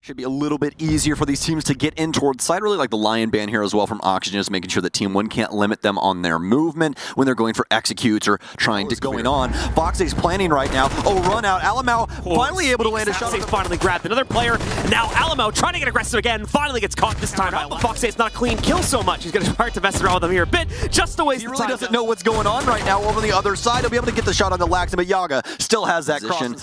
Should be a little bit easier for these teams to get in towards side. Really like the Lion Ban here as well from oxygen, is making sure that Team 1 can't limit them on their movement when they're going for executes or trying to going on. Foxay's planning right now. Oh, run out. Alamau finally able to land a shot. Foxay's finally grabbed another player. And now Alamau trying to get aggressive again. Finally gets caught this time. Foxay's not a clean kill so much. He's going to start to mess around with them here a bit. Just to waste He really doesn't know what's going on right now. Over on the other side, he'll be able to get the shot on the Laxin, but Yaga still has that position.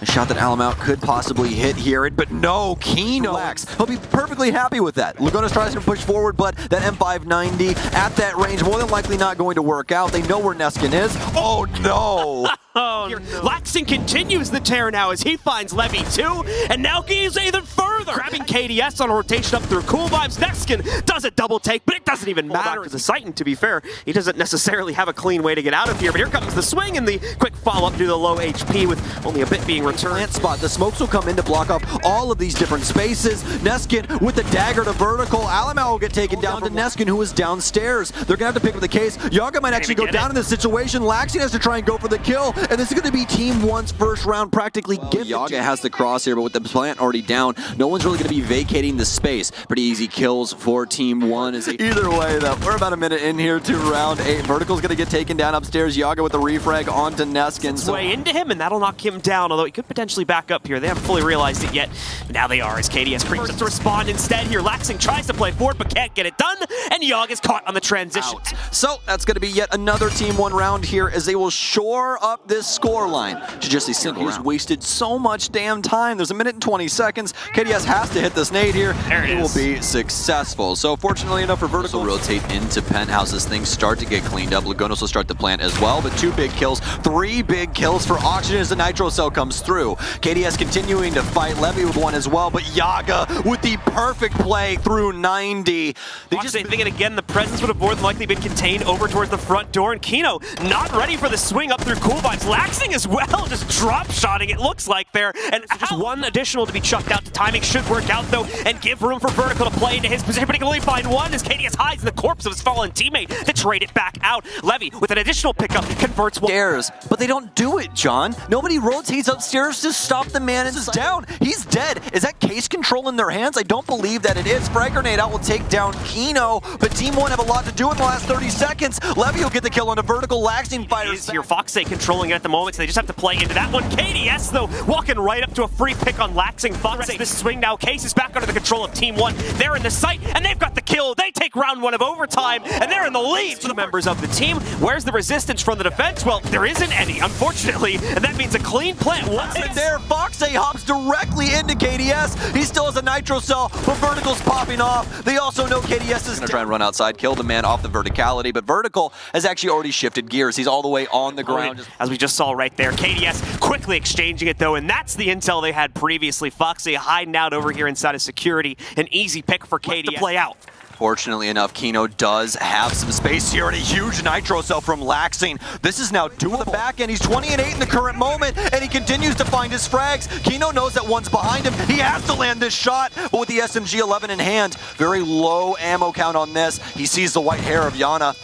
A shot that Alamau could possibly hit here, but no, Kino. He'll be perfectly happy with that. Lugonis tries to push forward, but that M590 at that range more than likely not going to work out. They know where Neskin is. Oh no! Oh, no. Laxin continues the tear now as he finds Levy too, and now he's even further. Grabbing KDS on a rotation up through Cool Vibes. Neskin does a double take, but it doesn't even matter. The Titan, to be fair, he doesn't necessarily have a clean way to get out of here, but here comes the swing and the quick follow-up due to the low HP with only a bit being returned. Plant spot. The smokes will come in to block off all of these different spaces. Neskin with the dagger to vertical. Alamau will get taken down to Neskin, who is downstairs. They're going to have to pick up the case. Yaga might actually go down in this situation. Laxin has to try and go for the kill, and this is going to be Team 1's first round practically given. Yaga has the cross here, but with the plant already down, no one's really going to be vacating the space. Pretty easy kills for Team 1. Either way, though, we're about a minute in here to round 8. Vertical's going to get taken down upstairs. Yaga with the refrag onto Neskin. So way into him, and that'll knock him down, although he could potentially back up here. They haven't fully realized it yet. But now they are, as KDS creeps up to respond instead here. Laxing tries to play forward, but can't get it done, and Yaga is caught on the transition. So that's going to be yet another Team 1 round here, as they will shore up this score line to just a single round. He's wasted so much damn time. There's a minute and 20 seconds. KDS has to hit this nade here. There it is. Will be successful. So fortunately enough for Vertical, rotate into Penthouse as things start to get cleaned up. Lugonis will start the plant as well, but 2 big kills, 3 big kills for Oxygen as the Nitro Cell comes through. KDS continuing to fight Levy with one as well, but Yaga with the perfect play through 90. They just thinking again, the presence would have more than likely been contained over towards the front door, and Kino not ready for the swing up through Cool Vibes. Laxing as well, just drop-shotting it looks like there, and so just one additional to be chucked out. The timing should work out though, and give room for Vertical to play into his position, but he can only find one as KDS hides in the corpse of his fallen teammate to trade it back out. Levy with an additional pickup converts one. Stairs, but they don't do it, John. Nobody rotates upstairs to stop the man and is down. He's dead. Is that case control in their hands? I don't believe that it is. Frag grenade out will take down Kino, but Team 1 have a lot to do in the last 30 seconds. Levy will get the kill on a Vertical. Laxing fires here. Foxay controlling it at the moment, so they just have to play into that one. KDS though, walking right up to a free pick on Laxing. Foxay this swing now. Case is back under the control of Team 1. They're in the site, and they've got the kill. They take round 1 of overtime, and they're in the lead for the members of the team. Where's the resistance from the defense? Well, there isn't any, unfortunately, and that means a clean plant. Once it's there, Foxay hops directly into KDS. He still has a Nitro Cell, but Vertical's popping off. They also know KDS is going to try and run outside, kill the man off the verticality, but Vertical has actually already shifted gears. He's all the way on the ground. As we just saw right there, KDS quickly exchanging it though, and that's the intel they had previously. Foxay hiding out over here inside of security. An easy pick for KDS to play out. Fortunately enough, Kino does have some space here and a huge Nitro Cell from Laxing. This is now doable. The back end, he's 20 and 8 in the current moment, and he continues to find his frags. Kino knows that one's behind him. He has to land this shot, but with the SMG-11 in hand, very low ammo count on this. He sees the white hair of Yana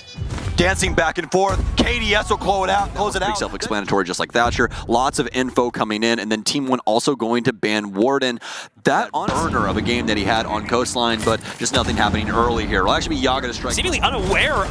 dancing back and forth. KDS will close it out. Pretty self-explanatory, just like Thatcher. Lots of info coming in, and then Team 1 also going to ban Warden. That burner of a game that he had on Coastline, but just nothing happening early here. It'll actually be Yaga to strike. Seemingly unaware,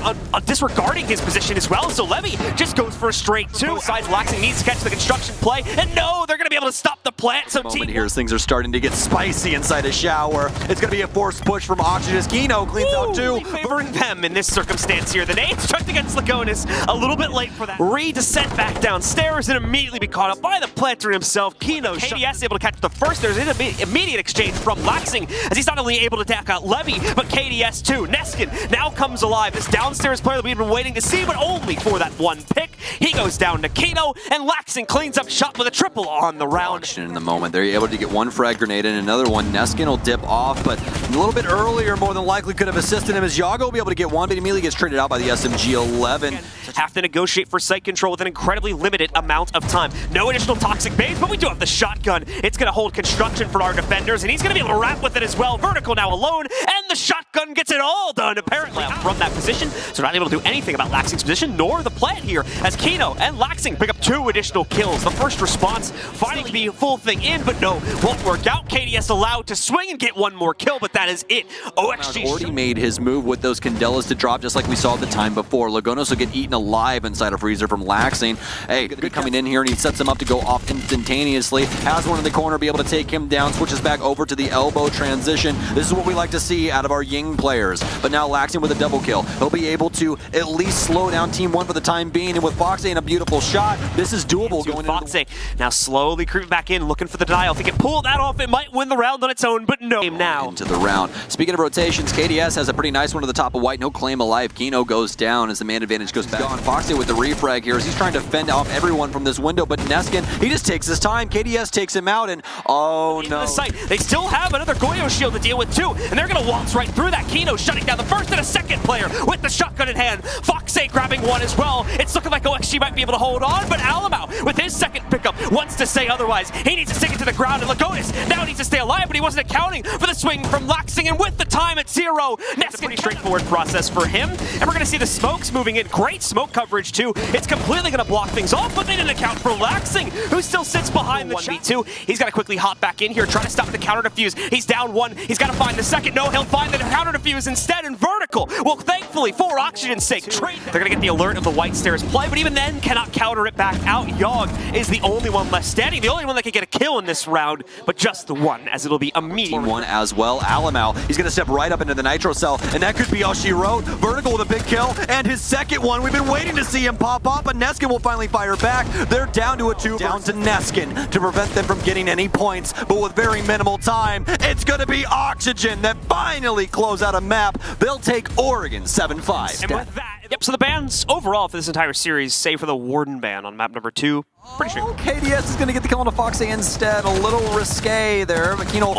disregarding his position as well, so Levy just goes for a straight 2. Besides, Laxing needs to catch the construction play, and no, they're going to be able to stop the plant, so Team 1 here, things are starting to get spicy inside a shower. It's going to be a forced push from Oxygen as Kino cleans out 2. Favoring them in this circumstance here. The nades chucked against Lugonis, a little bit late for that. Descent back downstairs and immediately be caught up by the planter himself. Kino, KDS able to catch the first. There's an immediate exchange from Laxing as he's not only able to attack out Levy, but KDS too. Neskin now comes alive. This downstairs player that we've been waiting to see, but only for that one pick. He goes down to Kino, and Laxing cleans up shot with a triple on the round. In the moment, they're able to get one frag grenade and another one. Neskin will dip off, but a little bit earlier, more than likely could have assisted him as Yaga will be able to get one, but immediately gets traded out by the SMG-11. Have to negotiate for site control with an incredibly limited amount of time. No additional toxic bays, but we do have the shotgun. It's going to hold construction for our defenders, and he's going to be able to wrap with it as well. Vertical now alone, and the shotgun shotgun gets it all done, apparently, from that position. So not able to do anything about Laxing's position, nor the plant here, as Kino and Laxing pick up 2 additional kills. The first response finally be a full thing in, but no, won't work out. KDS allowed to swing and get 1 more kill, but that is it. oXG already made his move with those Candelas to drop, just like we saw the time before. Lagonos will get eaten alive inside a freezer from Laxing. Hey, good coming in here, and he sets him up to go off instantaneously. Has one in the corner, be able to take him down, switches back over to the elbow transition. This is what we like to see out of our Ying players. But now Laxing with a double kill. He'll be able to at least slow down Team 1 for the time being, and with Foxy in a beautiful shot, this is doable going Foxy now slowly creeping back in, looking for the denial. If he can pull that off, it might win the round on its own, but no. Now into the round. Speaking of rotations, KDS has a pretty nice one to the top of white. No claim alive. Kino goes down as the man advantage goes back on. Foxy with the refrag here as he's trying to fend off everyone from this window, but Neskin, he just takes his time. KDS takes him out, and oh no. The site. They still have another Goyo shield to deal with too, and they're gonna waltz right through that. Kino shutting down the first and a second player with the shotgun in hand. Foxy grabbing one as well. It's looking like oXG might be able to hold on, but Alamau with his second pickup wants to say otherwise. He needs to stick it to the ground, and Lagonis now needs to stay alive, but he wasn't accounting for the swing from Laxing, and with the time at 0, that's a pretty straightforward process for him, and we're gonna see the smokes moving in. Great smoke coverage too. It's completely gonna block things off, but they didn't account for Laxing, who still sits behind the 1v2. He's gotta quickly hop back in here, try to stop the counter defuse. He's down 1. He's gotta find the second. No, he'll find the counter defuse instead in vertical. Well, thankfully, for Oxygen's sake, they're gonna get the alert of the White Stairs play, but even then cannot counter it back out. Yogg is the only one left standing, the only one that can get a kill in this round, but just the one, as it'll be immediate. Team 1 as well. Alamau, he's gonna step right up into the Nitro Cell, and that could be all she wrote. Vertical with a big kill, and his second one. We've been waiting to see him pop up, but Neskin will finally fire back. They're down to a 2, down to Neskin to prevent them from getting any points, but with very minimal time, it's gonna be Oxygen that finally close out a map. They'll take Oregon 7-5. And with that, yep, so the bans overall for this entire series, save for the Warden ban on map number 2, pretty sure. KDS is going to get the kill on a Foxy instead. A little risque there. Makino,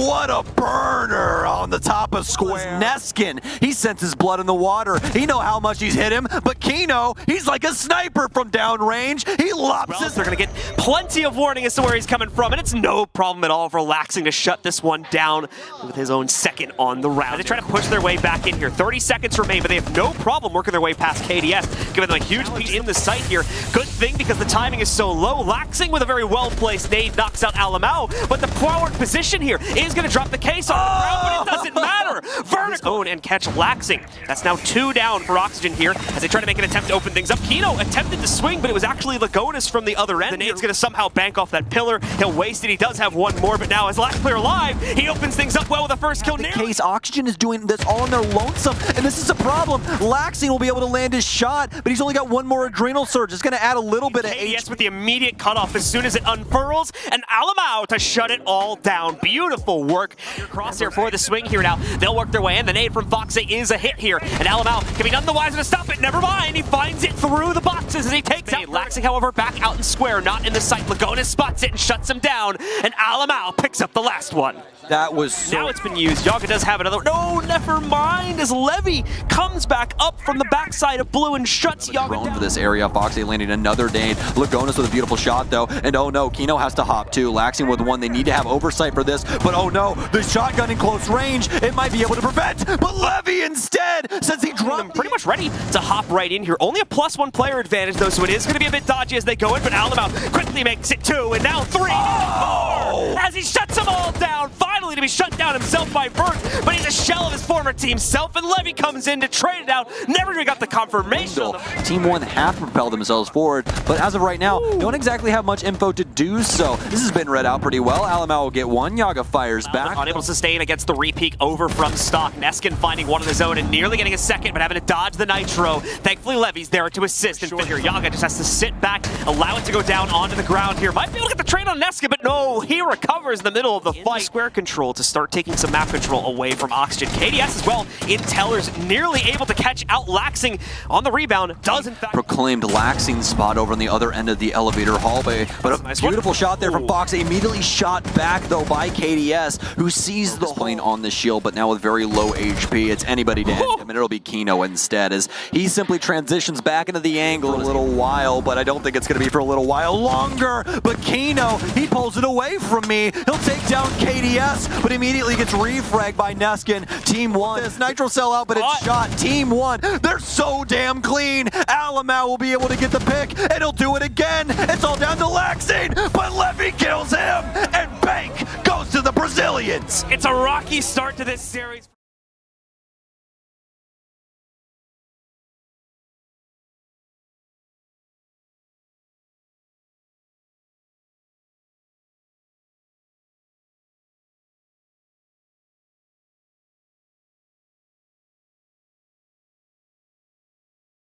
what a burner on the top of square. Neskin, he senses blood in the water. He know how much he's hit him, but Kino, he's like a sniper from downrange. He lops his... They're going to get plenty of warning as to where he's coming from, and it's no problem at all for Laxing to shut this one down with his own second on the round. They try to push their way back in here. 30 seconds remain, but they have no problem working their way past KDS, giving them a huge lead in the site here. Good thing because the timing is so low. Laxing with a very well-placed nade knocks out Alamau, but the forward position here is going to drop the case on the ground, but it doesn't matter. Vertical own and catch Laxing. That's now 2 down for Oxygen here as they try to make an attempt to open things up. Kino attempted to swing, but it was actually Lagonis from the other end. The nade's going to somehow bank off that pillar. He'll waste it. He does have 1 more, but now as last player alive, he opens things up well with the first kill. The case, Oxygen is doing this all on their lonesome, and this is a problem. Laxing will be able to land his shot, but he's only got 1 more adrenal surge. It's going to add a little bit of KDS with the immediate cutoff as soon as it unfurls, and Alamau to shut it all down. Beautiful work. Crosshair for the swing here now. They'll work their way in. The nade from Foxy is a hit here, and Alamau can be none the wiser to stop it. Never mind. He finds it through the boxes as he takes out Laxing, however, back out in square, not in the sight. Lagonis spots it and shuts him down, and Alamau picks up the last one. That was so... Now it's been used. Yaga does have another. No, never mind. As Levy comes back up from the backside of blue and shuts Yaga down. For this area, Foxy landing another nade. Lagonis with a beautiful shot though, and oh no, Kino has to hop too. Laxing with 1. They need to have oversight for this, but oh no, the shotgun in close range, it might be able to prevent, but Levy instead, since he dropped... Them pretty much ready to hop right in here. Only a +1 player advantage though, so it is going to be a bit dodgy as they go in, but Alamau quickly makes it 2, and now 3, 4, as he shuts them all down. Finally to be shut down himself by Bert, but he's a shell of his former team self, and Levy comes in to trade it out. Never even got the confirmation. Team 1 have to propel themselves forward, but as of right now, don't exactly have much info to do so. This has been read out pretty well. Alamau will get 1. Yaga fires back. Unable to sustain against the repeat over from stock. Neskin finding 1 on his own and nearly getting a second, but having to dodge the nitro. Thankfully, Levy's there to assist and figure. Yaga just has to sit back, allow it to go down onto the ground here. Might be able to get the trade on Neskin, but no, he recovers in the middle of the fight. Square control to start taking some map control away from Oxygen. KDS as well in Tellers, nearly able to catch out Laxing on the rebound. Does in fact proclaimed Laxing spot over on the other end of the elevator hallway, but a nice beautiful shot there from Fox. Immediately shot back though by KDS, who sees the plane on the shield, but now with very low HP. It's anybody to end him, and it'll be Kino instead, as he simply transitions back into the angle a little while, but I don't think it's going to be for a little while longer. But Kino, he pulls it away from me. He'll take down KDS but immediately gets refragged by Neskin. Team 1. This Nitro Cell out, but it's shot. Team 1. They're so damn clean. Alamau will be able to get the pick, and he'll do it again. It's all down to Laxing, but Levy kills him, and Bank goes to the Brazilians. It's a rocky start to this series.